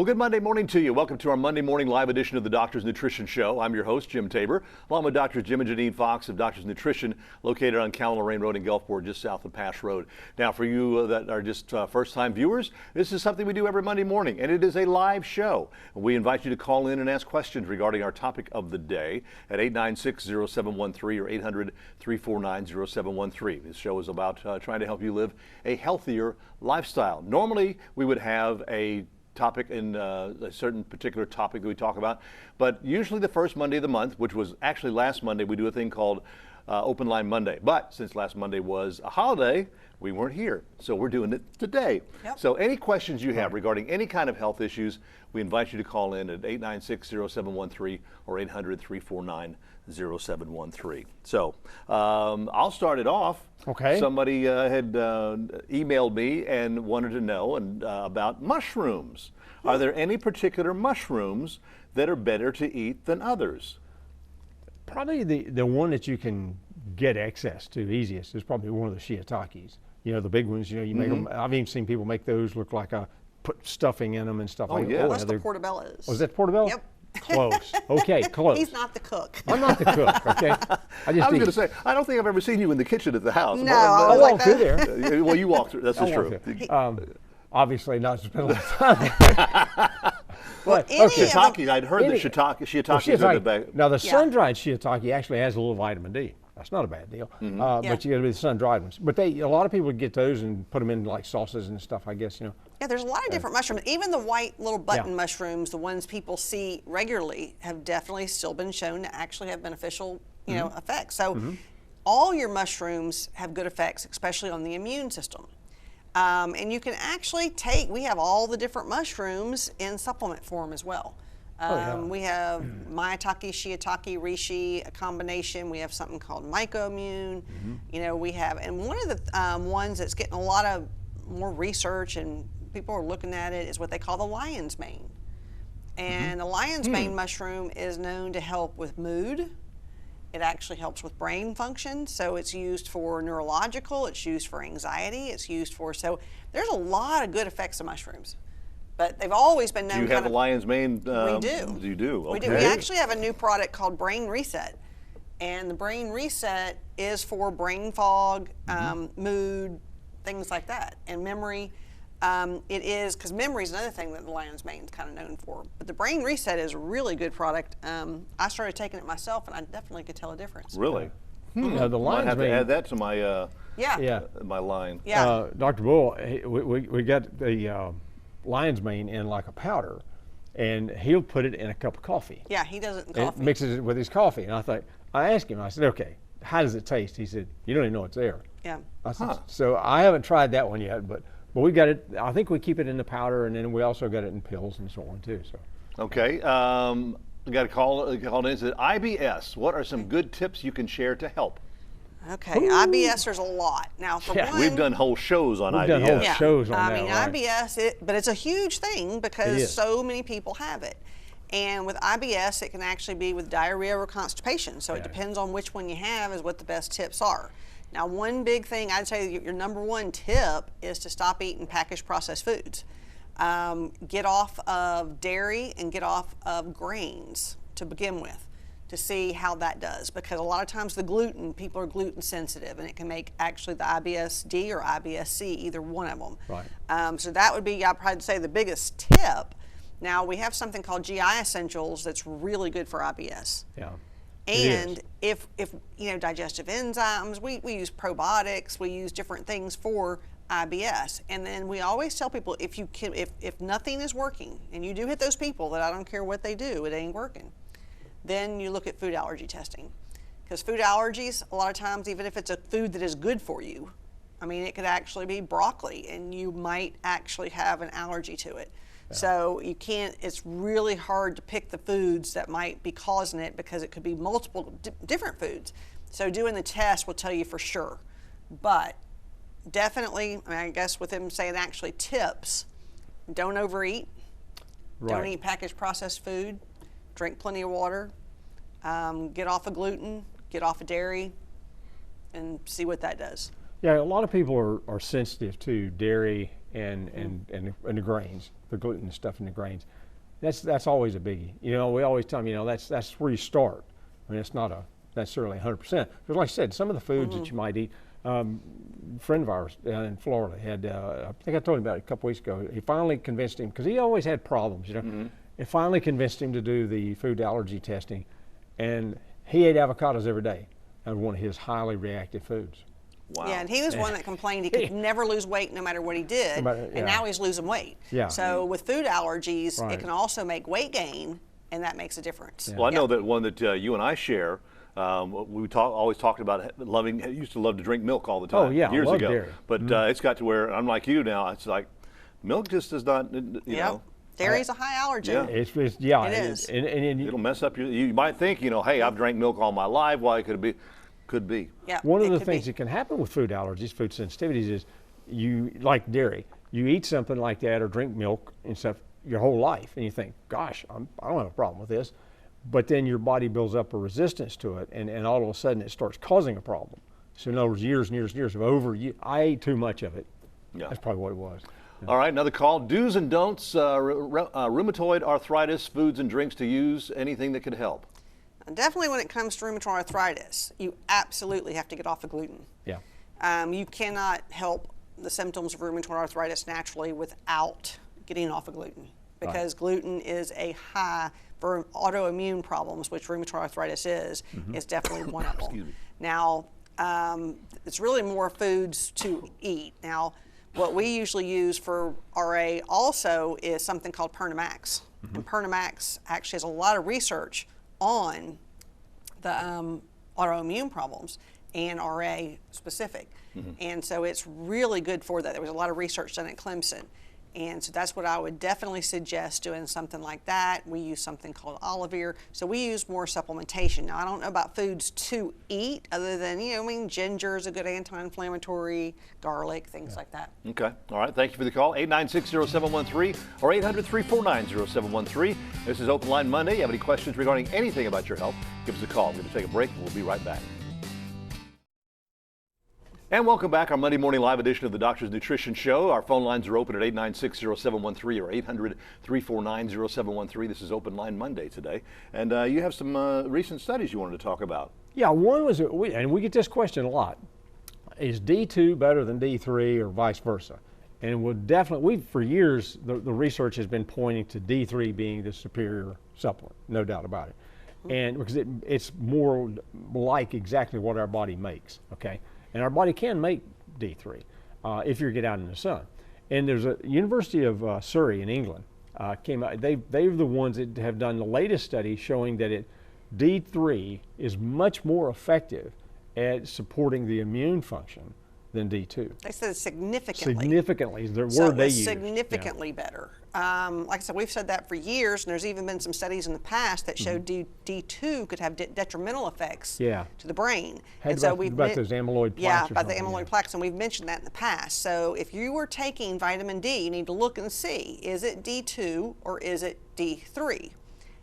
Well, good Monday morning to you. Welcome to our Monday morning live edition of the Doctor's Nutrition Show. I'm your host, Jim Tabor, along with Drs. Jim and Janine Fox of Doctor's Nutrition, located on Cal-Lorraine Road in Gulfport, just south of Pass Road. Now, for you that are just first-time viewers, this is something we do every Monday morning, and it is a live show. We invite you to call in and ask questions regarding our topic of the day at 896-0713 or 800-349-0713. This show is about trying to help you live a healthier lifestyle. Normally, we would have a topic in a certain particular topic that we talk about, but usually the first Monday of the month, which was actually last Monday, we do a thing called Open Line Monday. But since last Monday was a holiday, we weren't here, so we're doing it today. Yep. So any questions you have regarding any kind of health issues, we invite you to call in at 896-0713 or 800-349-0713. So I'll start it off. Okay. Somebody had emailed me and wanted to know about mushrooms. Are there any particular mushrooms that are better to eat than others? Probably the one that you can get access to easiest is probably one of the shiitakes. You know, the big ones, you know, you make them, I've even seen people make those look like put stuffing in them and stuff like that. yeah. That's the portobellos. Was that portobello? Yep. Close. Okay, close. He's not the cook. I'm not the cook, okay? I was going to say, I don't think I've ever seen you in the kitchen at the house. No, I was walked like through that. there. Well, you walked through. That's I true. walked through. Obviously not spend a lot of time. Well, But, any of them- Shiitake, I'd heard that shiitakes are the best. Now the Yeah. sun-dried shiitake actually has a little vitamin D. That's not a bad deal. Yeah. But you got to be the sun-dried ones. But a lot of people would get those and put them in like sauces and stuff, I guess, you know. Yeah, there's a lot of different mushrooms. Even the white little button Yeah. mushrooms, the ones people see regularly, have definitely still been shown to actually have beneficial, you know, effects. So all your mushrooms have good effects, especially on the immune system. And you can actually we have all the different mushrooms in supplement form as well. We have maitake, shiitake, reishi, a combination. We have something called mycoimmune. You know, we have, and one of the ones that's getting a lot of more research and people are looking at it is what they call the lion's mane. And the lion's mane mushroom is known to help with mood. It actually helps with brain function. So it's used for neurological, it's used for anxiety, it's used for, so there's a lot of good effects of mushrooms. But they've always been known. Do you have a lion's mane? We do. You do. Okay. We do. We actually have a new product called Brain Reset, and the Brain Reset is for brain fog, mood, things like that, and memory. It is, because memory is another thing that the lion's mane is kind of known for. But the Brain Reset is a really good product. I started taking it myself, and I definitely could tell a difference. Really? Now, the Might lion's have to mane. add that to my Yeah. my line. Yeah. Dr. Bull, we got the lion's mane in like a powder, and he'll put it in a cup of coffee. Yeah, he does it in And coffee. mixes it with his coffee. And I asked him, I said, okay, how does it taste? He said, you don't even know it's there. Yeah. I said, so I haven't tried that one yet, but we got it. I think we keep it in the powder, and then we also got it in pills and so on too. So Okay. We got a call in. Said IBS. What are some good tips you can share to help? Okay, IBS, there's a lot. Now, for Yeah. one, We've done whole shows on We've IBS. done whole shows on I that, mean, right. IBS, but it's a huge thing It because is. so many people have it. And with IBS, it can actually be with diarrhea or constipation. So it Yeah. depends on which one you have is what the best tips are. Now, one big thing I'd say your number one tip is to stop eating packaged processed foods. Get off of dairy and get off of grains to begin with, to see how that does, because a lot of times the gluten, people are gluten sensitive, and it can make actually the IBS-D or IBS-C, either one of them. Right. So that would be, I'd probably say, the biggest tip. Now, we have something called GI Essentials that's really good for IBS. yeah. And if you know, digestive enzymes, we use probiotics, we use different things for IBS. And then we always tell people, if nothing is working, and you do hit those people that I don't care what they do, it ain't working, then you look at food allergy testing. Because food allergies, a lot of times, even if it's a food that is good for you, I mean, it could actually be broccoli, and you might actually have an allergy to it. So you can't, it's really hard to pick the foods that might be causing it, because it could be multiple different foods. So doing the test will tell you for sure. But definitely, I mean, I guess with him saying actually tips, don't overeat, don't Right. eat packaged processed food, drink plenty of water, get off of gluten, get off of dairy, and see what that does. Yeah, a lot of people are sensitive to dairy and the grains, the gluten stuff in the grains. That's always a biggie. You know, we always tell them, you know, that's where you start. I mean, it's not necessarily 100%. Because like I said, some of the foods that you might eat, a friend of ours down in Florida had, I think I told him about it a couple weeks ago. He finally convinced him, because he always had problems, you know. It finally convinced him to do the food allergy testing, and he ate avocados every day. That was one of his highly reactive foods. Wow. Yeah, and he was one that complained he could never lose weight no matter what he did, and now he's losing weight. Yeah. So with food allergies, Right. it can also make weight gain, and that makes a difference. Well, I know that one that you and I share. We always talked about used to love to drink milk all the time. Oh, yeah, I years love ago. dairy. But it's got to where I'm like you now. It's like milk just does not. You know, Dairy's a high allergen. Yeah. It is. And it'll mess up you might think, you know, hey, I've drank milk all my life. Why could it be? Yeah, one of it the could things be. that can happen with food allergies, food sensitivities, is you, like dairy, you eat something like that or drink milk and stuff your whole life, and you think, gosh, I don't have a problem with this. But then your body builds up a resistance to it, and all of a sudden it starts causing a problem. So in other words, years and years and years of I ate too much of it. Yeah. That's probably what it was. All right, another call. Do's and don'ts, rheumatoid arthritis, foods and drinks to use, anything that could help. Definitely when it comes to rheumatoid arthritis, you absolutely have to get off of gluten. Yeah. You cannot help the symptoms of rheumatoid arthritis naturally without getting off of gluten, because gluten is a high for autoimmune problems, which rheumatoid arthritis is definitely one of them. Excuse me. Now, it's really more foods to eat. Now, what we usually use for RA also is something called Pernamax. And Pernamax actually has a lot of research on the autoimmune problems and RA specific. And so it's really good for that. There was a lot of research done at Clemson. And so that's what I would definitely suggest, doing something like that. We use something called Olivir. So we use more supplementation. Now, I don't know about foods to eat other than, you know, I mean, ginger is a good anti-inflammatory, garlic, things like that. Okay. All right. Thank you for the call. 896-0713 or 800-349-0713. This is Open Line Monday. You have any questions regarding anything about your health, give us a call. We're going to take a break, and we'll be right back. And welcome back, our Monday morning live edition of the Doctor's Nutrition Show. Our phone lines are open at 896-0713 or 800-349-0713. This is Open Line Monday today. And you have some recent studies you wanted to talk about. Yeah, one was, and we get this question a lot, is D2 better than D3 or vice versa? And we'll definitely, for years, the research has been pointing to D3 being the superior supplement, no doubt about it. And because it's more like exactly what our body makes, okay? And our body can make D3 if you get out in the sun. And there's a University of Surrey in England came out. They're the ones that have done the latest study showing that D3 is much more effective at supporting the immune function than D2. They said significantly. Significantly is the So word they it's use. significantly better. Like I said, we've said that for years, and there's even been some studies in the past that showed D2 could have detrimental effects to the brain. Had And so about those amyloid plaques. Yeah, or about the something, amyloid plaques, and we've mentioned that in the past. So if you were taking vitamin D, you need to look and see, is it D2 or is it D3?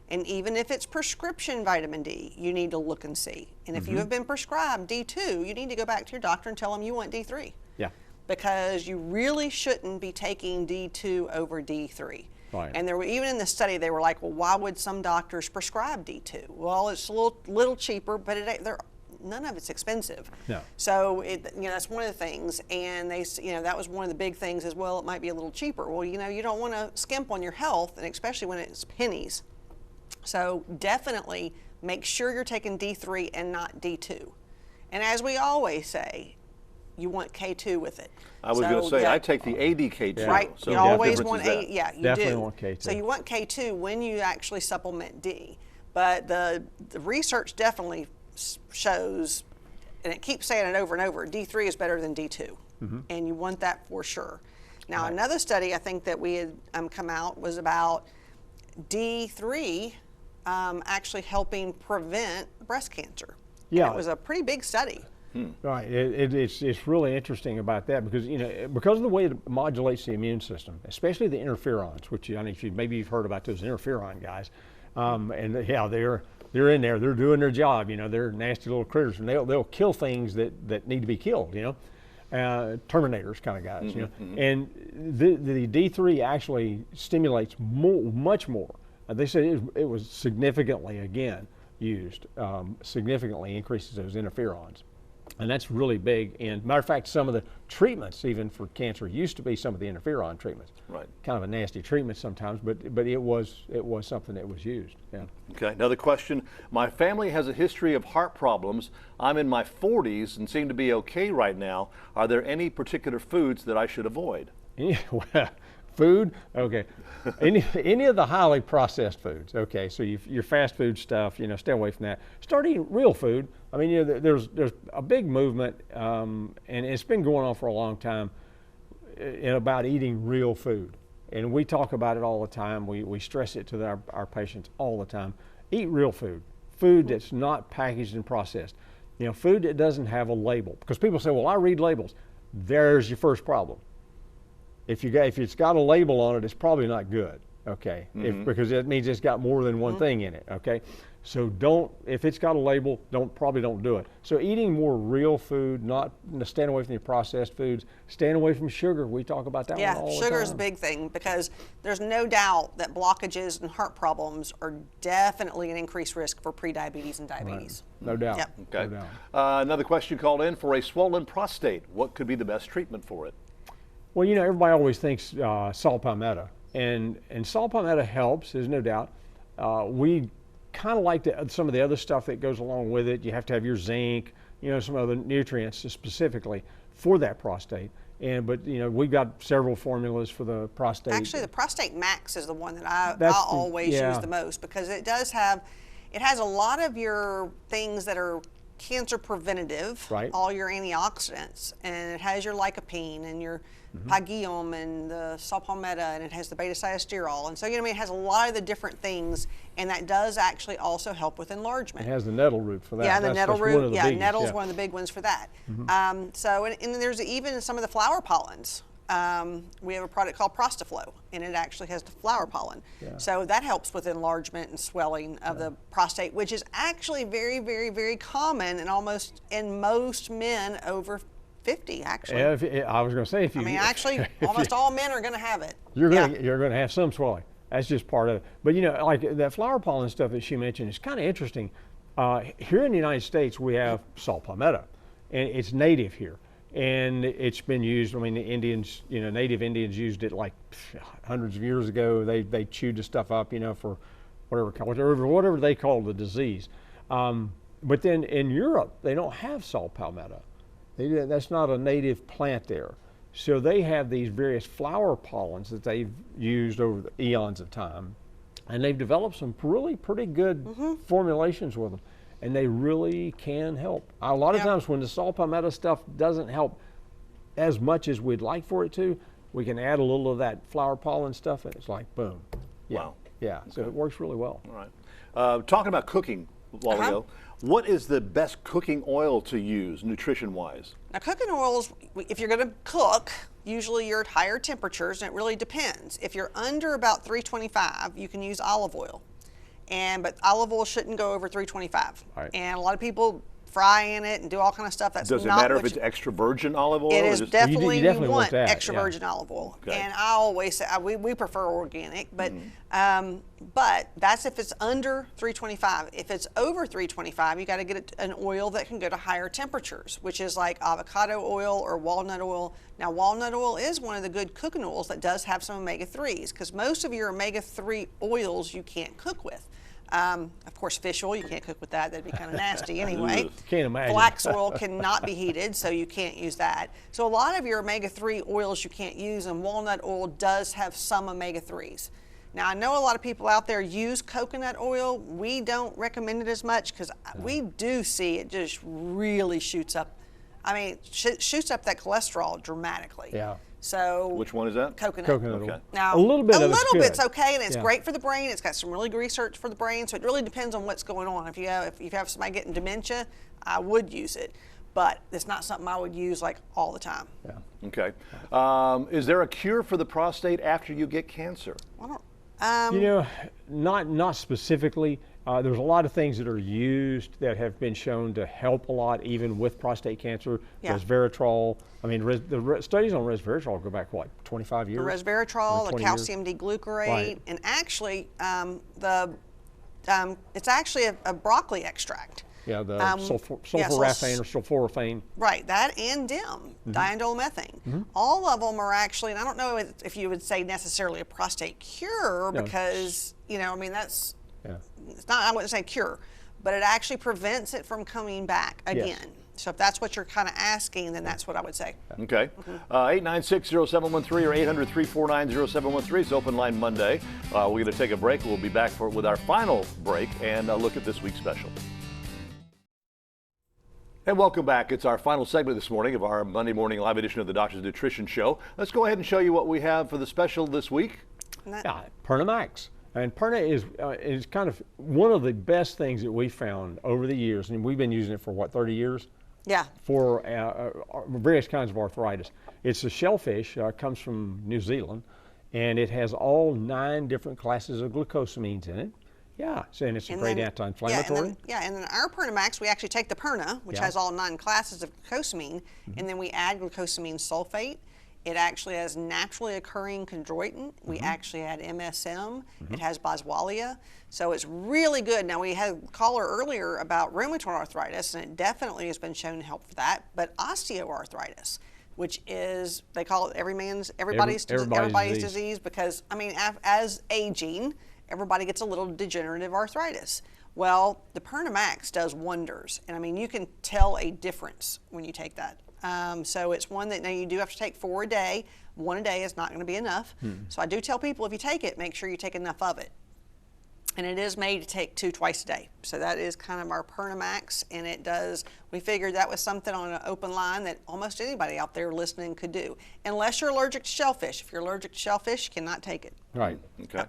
And even if it's prescription vitamin D, you need to look and see. And if you have been prescribed D2, you need to go back to your doctor and tell them you want D3. Yeah. Because you really shouldn't be taking D2 over D3. Right. And there were, even in the study, they were like, well, why would some doctors prescribe D2? Well, it's a little cheaper, but none of it's expensive. No. So that's one of the things. And that was one of the big things as well. It might be a little cheaper. Well, you don't want to skimp on your health, and especially when it's pennies. So definitely make sure you're taking D3 and not D2. And as we always say, you want K2 with it. I was going to say, I take the ADK2. Right, So you what always difference want is that? you Definitely do. want K2. So you want K2 when you actually supplement D. But the research definitely shows, and it keeps saying it over and over, D3 is better than D2. And you want that for sure. Now, another study I think that we had come out was about D3 actually helping prevent breast cancer. Yeah. And it was a pretty big study. Right. It's really interesting about that because because of the way it modulates the immune system, especially the interferons, which maybe you've heard about those interferon guys, and yeah, they're in there, they're doing their job. They're nasty little critters, and they'll kill things that need to be killed. terminators kind of guys, you know. And the D3 actually stimulates much more. They said it was significantly, again, used, significantly increases those interferons. And that's really big. And matter of fact, some of the treatments, even for cancer, used to be some of the interferon treatments. Right. Kind of a nasty treatment sometimes, but it was something that was used. Yeah. Okay, another question. My family has a history of heart problems. I'm in my 40s and seem to be okay right now. Are there any particular foods that I should avoid? Yeah, well, food, okay. Any of the highly processed foods, okay. So your fast food stuff, you know, stay away from that. Start eating real food. I mean, you know, there's a big movement, and it's been going on for a long time, about eating real food. And we talk about it all the time. We stress it to our patients all the time. Eat real food, food that's not packaged and processed. You know, food that doesn't have a label. Because people say, well, I read labels. There's your first problem. If it's got a label on it, it's probably not good, okay? Because it means it's got more than one thing in it, okay? So if it's got a label, probably don't do it. So eating more real food, staying away from the processed foods, staying away from sugar. We talk about that one all the time. Yeah, sugar is a big thing because there's no doubt that blockages and heart problems are definitely an increased risk for prediabetes and diabetes. Right. No doubt. Yep. Okay. No doubt. Another question called in: for a swollen prostate, what could be the best treatment for it? Well, you know, everybody always thinks saw palmetto, and saw palmetto helps, there's no doubt. We kind of like some of the other stuff that goes along with it. You have to have your zinc, you know, some other nutrients specifically for that prostate. But you know, we've got several formulas for the prostate. Actually, the Prostate Max is the one that I always use the most because it has a lot of your things that are cancer preventative, right. All your antioxidants, and it has your lycopene and your pygium and the saw palmetto, and it has the beta-sitosterol, and so, you know, I mean, it has a lot of the different things, and that does actually also help with enlargement. It has the nettle root for that. Yeah, the nettle root. Yeah, nettle's yeah. one of the big ones for that. So, and then there's even some of the flower pollens. We have a product called Prostaflow, and it actually has the flower pollen. Yeah. So that helps with enlargement and swelling of the prostate, which is actually very, very, very common in most men over 50, actually. Yeah, I was going to say if you. I mean, actually, almost all men are going to have it. You're going to have some swelling. That's just part of it. But you know, like that flower pollen stuff that she mentioned is kind of interesting. Here in the United States, we have saw palmetto, and it's native here. And it's been used, I mean, the Indians, you know, native Indians used it like hundreds of years ago. They chewed the stuff up, you know, for whatever they call the disease. But then in Europe, they don't have saw palmetto. That's not a native plant there. So they have these various flower pollens that they've used over the eons of time. And they've developed some really pretty good formulations with them. And they really can help. A lot of times when the saw palmetto stuff doesn't help as much as we'd like for it to, we can add a little of that flower pollen stuff and it's like boom. Yeah. Wow. Yeah, so it works really well. All right. Talking about cooking a while ago, what is the best cooking oil to use nutrition-wise? Now, cooking oils, if you're going to cook, usually you're at higher temperatures, and it really depends. If you're under about 325, you can use olive oil. But olive oil shouldn't go over 325. Right. And a lot of people fry in it and do all kind of stuff. That's Does it not matter if it's extra virgin olive oil? It is definitely, You definitely you want that, extra yeah. virgin olive oil. Okay. And I always say we prefer organic, but that's if it's under 325. If it's over 325, you got to get an oil that can go to higher temperatures, which is like avocado oil or walnut oil. Now, walnut oil is one of the good cooking oils that does have some omega-3s, because most of your omega-3 oils you can't cook with. Of course, fish oil, you can't cook with that. That'd be kind of nasty anyway. Can't imagine. Flax oil cannot be heated, so you can't use that. So a lot of your omega-3 oils you can't use, and walnut oil does have some omega-3s. Now, I know a lot of people out there use coconut oil. We don't recommend it as much because we do see it just really shoots up. I mean, shoots up that cholesterol dramatically. Yeah. So Which one is that? coconut. Coconut Okay. oil. Now, a little bit of bit's okay, and it's Yeah. great for the brain. It's got some really good research for the brain, so it really depends on what's going on. If you have somebody getting dementia, I would use it, but it's not something I would use like all the time. Yeah. Okay. Is there a cure for the prostate after you get cancer? I don't. You know, not specifically. There's a lot of things that are used that have been shown to help a lot, even with prostate cancer. Yeah. Resveratrol. I mean, the studies on resveratrol go back, what, 25 years? The resveratrol, the 20 years? calcium D-glucarate, Right. and actually it's actually a broccoli extract. Yeah, the Yeah, sulforaphane or sulforaphane. Right, that and DIM, diindolylmethane. All of them are actually, and I don't know if you would say necessarily a prostate cure No. because, I mean, that's, Yeah. it's not, I wouldn't say cure, but it actually prevents it from coming back again. So if that's what you're kind of asking, then that's what I would say. Okay. 896-0713 or 800-349-0713. It's open line Monday. We're going to take a break. We'll be back with our final break and look at this week's special. And welcome back. It's our final segment this morning of our Monday morning live edition of the Doctor's Nutrition Show. Let's go ahead and show you what we have for the special this week. Yeah, Perna Max. And Perna is kind of one of the best things that we found over the years, and we've been using it for what, 30 years? Yeah. For various kinds of arthritis. It's a shellfish, comes from New Zealand, and it has all 9 different classes of glucosamines in it. Yeah, and it's a great anti-inflammatory. And then our Perna-Max, we actually take the Perna, which Yeah. has all 9 classes of glucosamine, and then we add glucosamine sulfate. It actually has naturally occurring chondroitin. We actually add MSM. It has boswellia. So it's really good. Now, we had a caller earlier about rheumatoid arthritis, and it definitely has been shown to help for that. But osteoarthritis, which is, they call it everybody's disease, because, I mean, as aging, everybody gets a little degenerative arthritis. Well, the Perna Max does wonders. And I mean, you can tell a difference when you take that. So it's one that now you do have to take 4 a day. 1 a day is not going to be enough. So I do tell people, if you take it, make sure you take enough of it. And it is made to take 2 twice a day. So that is kind of our Perna Max, and it does, we figured that was something on an open line that almost anybody out there listening could do. Unless you're allergic to shellfish. If you're allergic to shellfish, you cannot take it. Right. Okay.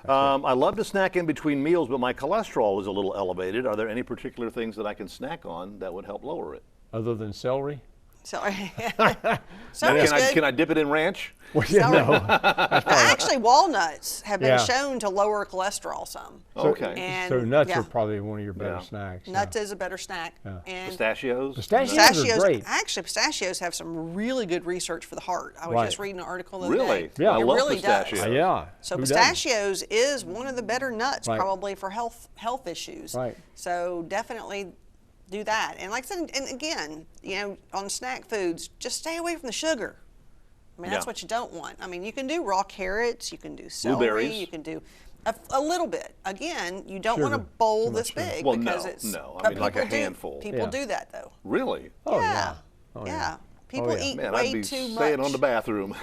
I love to snack in between meals, but my cholesterol is a little elevated. Are there any particular things that I can snack on that would help lower it? Other than celery? So, Now, celery's good. can I dip it in ranch? Well, yeah, no. Actually, walnuts have been Yeah. shown to lower cholesterol some. Okay. And So nuts yeah, are probably one of your better Yeah. snacks. nuts is a better snack. And Pistachios? Pistachios are great. actually, pistachios have some really good research for the heart. I was Right. just reading an article the other Really? day. Yeah. I It love really pistachios. does. Yeah. So Who doesn't? pistachios is one of the better nuts Right. probably for health issues. Right. So definitely do that. And like I said, and again, on snack foods, just stay away from the sugar. I mean, that's Yeah. what you don't want. I mean, you can do raw carrots, you can do celery, Blueberries. you can do a little bit. Again, you don't want a Sugar. bowl Too much this sugar. big Well, because no, it's no. I but mean, like a people do- handful. People Yeah. do that though. Really? Oh, yeah. yeah. Oh, Yeah. People yeah. eat Man, way I'd be too staying much. on the bathroom.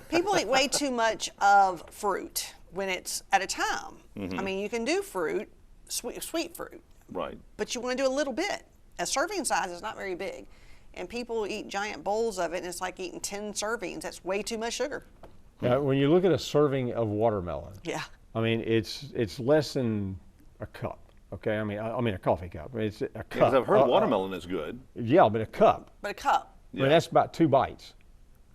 People eat way too much of fruit when it's at a time. Mm-hmm. I mean, you can do fruit, sweet fruit, Right. but you want to do a little bit. A serving size is not very big. And people eat giant bowls of it, and it's like eating 10 servings. That's way too much sugar. Yeah, when you look at a serving of watermelon, Yeah. I mean, it's less than a cup. Okay, I mean a coffee cup. It's a cup. Because I've heard watermelon is good. Yeah, but a cup. But a cup. I mean, that's about 2 bites.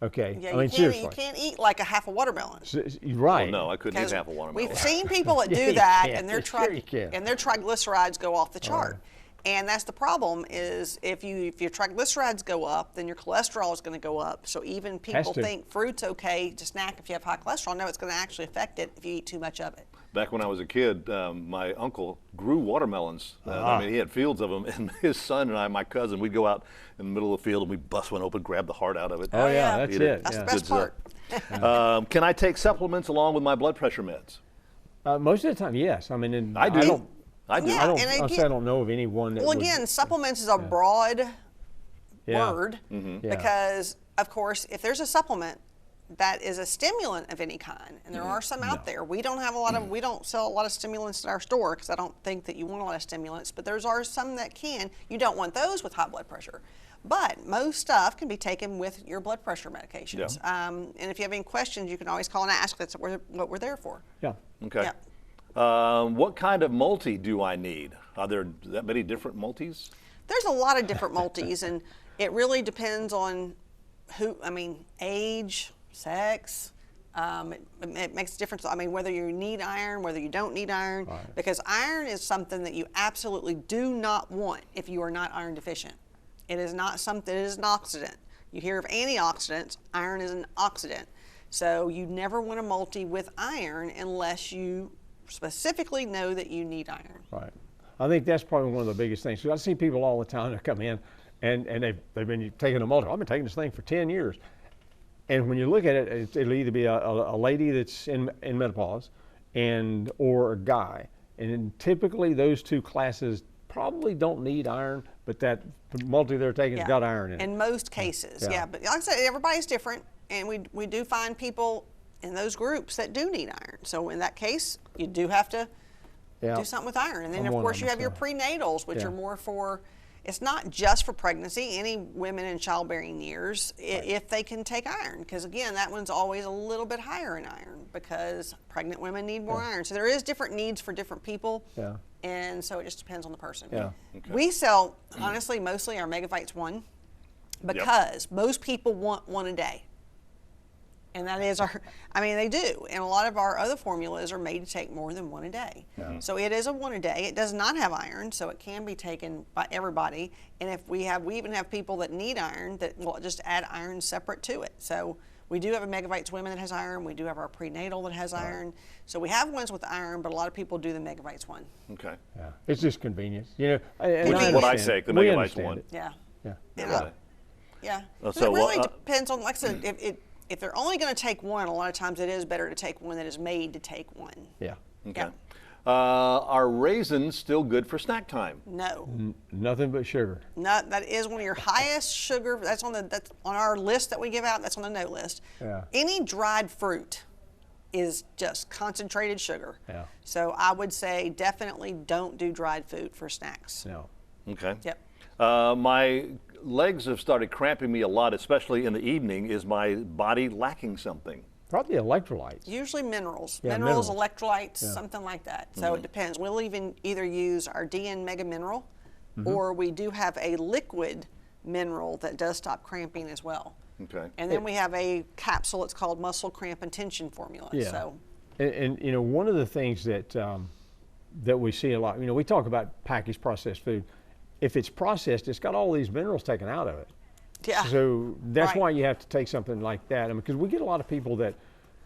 Okay. Yeah, I mean, you seriously. can't eat like a half a watermelon. You're right. No, I couldn't eat 'Cause half a watermelon. We've seen people that Yeah, do you that, can. and their Sure you can. triglycerides go off the chart. And that's the problem is if your triglycerides go up, then your cholesterol is going to go up. So even people to. think fruit's okay to snack if you have high cholesterol. No, it's going to actually affect it if you eat too much of it. Back when I was a kid, my uncle grew watermelons. I mean, he had fields of them, and his son and I, my cousin, we'd go out in the middle of the field and we'd bust one open, grab the heart out of it. Oh, yeah, yeah. that's Eat it. That's yeah. the best Good part. Can I take supplements along with my blood pressure meds? Most of the time, yes. I mean, I do. I do. Yeah. I don't. And I'll say again- I don't know of anyone that. Well, would- again, supplements is a broad Yeah. word Yeah. because, of course, if there's a supplement that is a stimulant of any kind, and there are some out there. We don't have a lot of, we don't sell a lot of stimulants in our store because I don't think that you want a lot of stimulants, but there are some that can. You don't want those with high blood pressure. But most stuff can be taken with your blood pressure medications. And if you have any questions, you can always call and ask. That's what we're there for. Yeah. Okay. Yeah. What kind of multi do I need? Are there that many different multis? There's a lot of different multis, and it really depends on age, sex, It makes a difference. I mean, whether you need iron, whether you don't need iron, because iron is something that you absolutely do not want if you are not iron deficient. It is not something, it is an oxidant. You hear of antioxidants, iron is an oxidant. So you never want a multi with iron unless you specifically know that you need iron. Right. I think that's probably one of the biggest things. So I see people all the time that come in and they've been taking a multi. I've been taking this thing for 10 years. And when you look at it, it'll either be a lady that's in menopause or a guy. And then typically those two classes probably don't need iron, but that multi they're taking has got iron in it. In most cases, yeah. But like I said, everybody's different. And we do find people in those groups that do need iron. So in that case, you do have to do something with iron. And then, of course, you have your prenatals, which are more for, it's not just for pregnancy, any women in childbearing years, if they can take iron. Because, again, that one's always a little bit higher in iron because pregnant women need more iron. So there is different needs for different people. Yeah. And so it just depends on the person. Yeah. Okay. We sell, honestly, mostly our Megavites 1 because most people want one a day. And that is they do. And a lot of our other formulas are made to take more than one a day. Yeah. So it is a one a day. It does not have iron, so it can be taken by everybody. And if we even have people that need iron that will just add iron separate to it. So we do have a Megavites Women that has iron. We do have our prenatal that has iron. So we have ones with iron, but a lot of people do the Megavites 1. Okay. Yeah. It's just convenience. You know, what I say, the Megavites 1. Yeah. Yeah. Yeah. So it really depends on, like I said, if they're only going to take one, a lot of times it is better to take one that is made to take one. Yeah. Okay. Yeah. Are raisins still good for snack time? No. Nothing but sugar. That is one of your highest sugar. That's on our list that we give out. That's on the no list. Yeah. Any dried fruit is just concentrated sugar. Yeah. So I would say definitely don't do dried food for snacks. No. Okay. Yep. My legs have started cramping me a lot, especially in the evening. Is my body lacking something? Probably electrolytes. Usually minerals. Minerals, electrolytes, something like that. So it depends. We'll either use our DN Mega Mineral or we do have a liquid mineral that does stop cramping as well. Okay. And then we have a capsule, it's called Muscle Cramp and Tension Formula. Yeah. So. And you know, one of the things that that we see a lot, you know, we talk about packaged processed food. If it's processed, it's got all these minerals taken out of it. Yeah. So that's why you have to take something like that. I mean, because we get a lot of people that,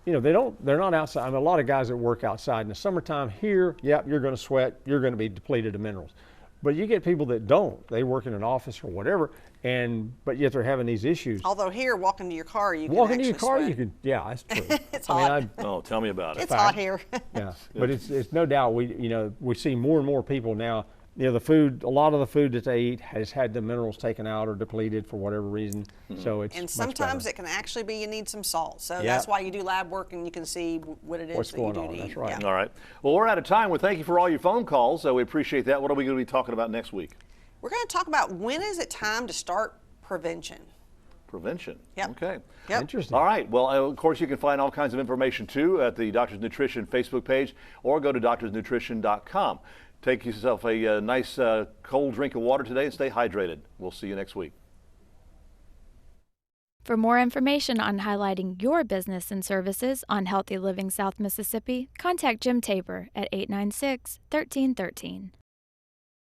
you know, they're not outside. I mean, a lot of guys that work outside in the summertime here, you're going to sweat, you're going to be depleted of minerals. But you get people that don't. They work in an office or whatever, but yet they're having these issues. Although here, walking to your car, you can walk into actually your car, sweat. you can. Yeah, that's true. It's hot. Tell me about it. It's hot here. Yeah, but it's no doubt we see more and more people now. You know, the food, a lot of the food that they eat has had the minerals taken out or depleted for whatever reason. So it's and sometimes it can actually be you need some salt. So that's why you do lab work and you can see what it is what's that going you do on. to That's eat. right. Yeah. All right. Well, we're out of time. Well, thank you for all your phone calls. So we appreciate that. What are we going to be talking about next week? We're going to talk about when is it time to start prevention. Prevention. Yep. Okay. Yep. Interesting. All right. Well, of course, you can find all kinds of information too at the Doctors Nutrition Facebook page or go to doctorsnutrition.com. Take yourself a nice cold drink of water today and stay hydrated. We'll see you next week. For more information on highlighting your business and services on Healthy Living South Mississippi, contact Jim Tabor at 896-1313.